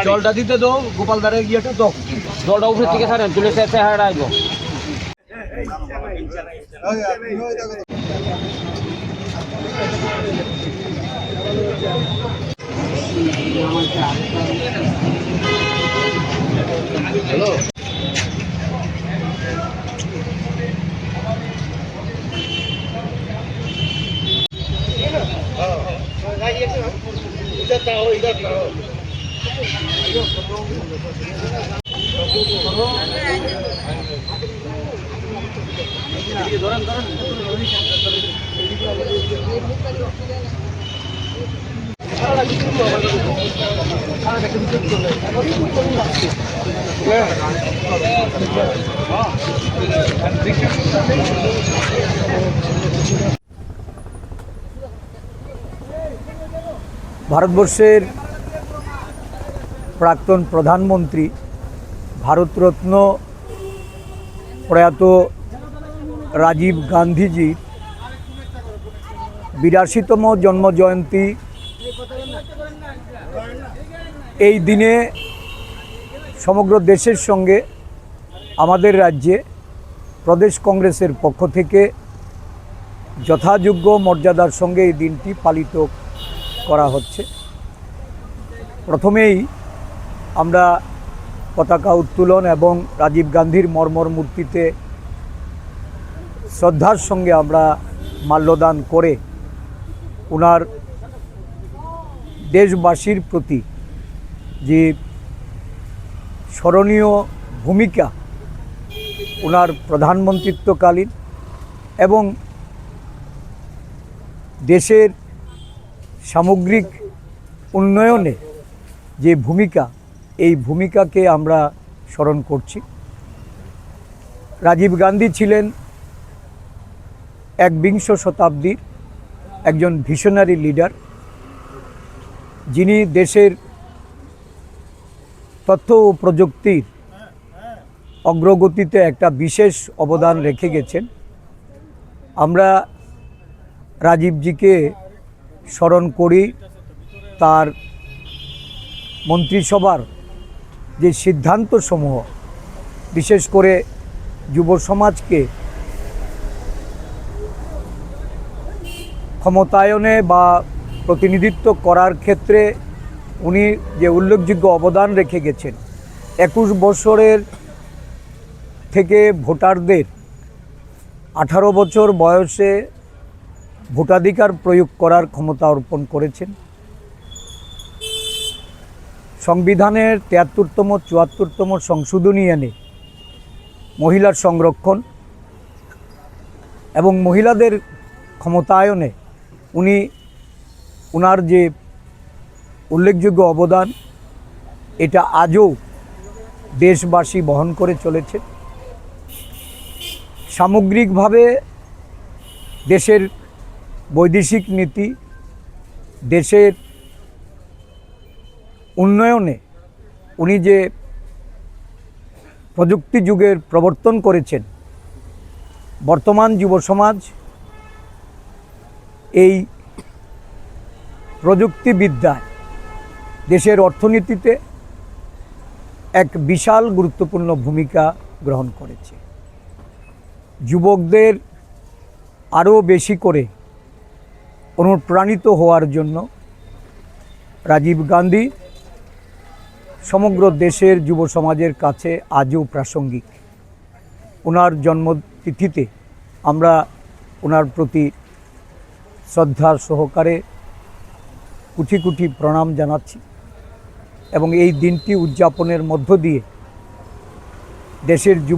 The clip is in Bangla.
জলটা দিতে দাও, গোপালদারের ইয়েটা দাও, জলটা উপরে থেকে ছাড়েন, তুলে চেহারা আসবো। হ্যালো, ভারতবর্ষের প্রাক্তন প্রধানমন্ত্রী, ভারতরত্ন প্রয়াত রাজীব গান্ধীজির ৮২তম জন্মজয়ন্তী এই দিনে সমগ্র দেশের সঙ্গে আমাদের রাজ্যে প্রদেশ কংগ্রেসের পক্ষ থেকে যথাযোগ্য মর্যাদার সঙ্গে এই দিনটি পালিত করা হচ্ছে। প্রথমেই আমরা পতাকা উত্তোলন এবং রাজীব গান্ধীর মর্মর মূর্তিতে শ্রদ্ধার সঙ্গে আমরা মাল্যদান করে ওনার দেশবাসীর প্রতি যে স্মরণীয় ভূমিকা ওনার প্রধানমন্ত্রিত্বকালীন এবং দেশের সামগ্রিক উন্নয়নে যে ভূমিকা, এই ভূমিকাকে আমরা স্মরণ করছি। রাজীব গান্ধী ছিলেন একবিংশ শতাব্দীর একজন ভিশনারি লিডার, যিনি দেশের তথ্য ও প্রযুক্তির অগ্রগতিতে একটা বিশেষ অবদান রেখে গেছেন। আমরা রাজীবজিকে স্মরণ করি তার মন্ত্রিসভার যে সিদ্ধান্তসমূহ, বিশেষ করে যুব সমাজকে ক্ষমতায়নে বা প্রতিনিধিত্ব করার ক্ষেত্রে উনি যে উল্লেখযোগ্য অবদান রেখে গেছেন। 21 বছরের থেকে ভোটারদের 18 বছর বয়সে ভোটাধিকার প্রয়োগ করার ক্ষমতা অর্পণ করেছেন। সংবিধানের 73তম 74তম সংশোধনী এনে মহিলার সংরক্ষণ এবং মহিলাদের ক্ষমতায়নে উনি ওনার যে উল্লেখযোগ্য অবদান, এটা আজও দেশবাসী বহন করে চলেছে। সামগ্রিকভাবে দেশের বৈদেশিক নীতি, দেশের উন্নয়নে উনি যে প্রযুক্তি যুগের প্রবর্তন করেছেন, বর্তমান যুব সমাজ এই প্রযুক্তিবিদ্যায় দেশের অর্থনীতিতে এক বিশাল গুরুত্বপূর্ণ ভূমিকা গ্রহণ করেছে। যুবকদের আরও বেশি করে অনুপ্রাণিত হওয়ার জন্য রাজীব গান্ধী সমগ্র দেশের যুব সমাজের কাছে আজও প্রাসঙ্গিক। ওনার জন্মতিথিতে আমরা ওনার প্রতি শ্রদ্ধা সহকারে কোটি কোটি প্রণাম জানাচ্ছি এবং এই দিনটি উদযাপনের মধ্য দিয়ে দেশের যুব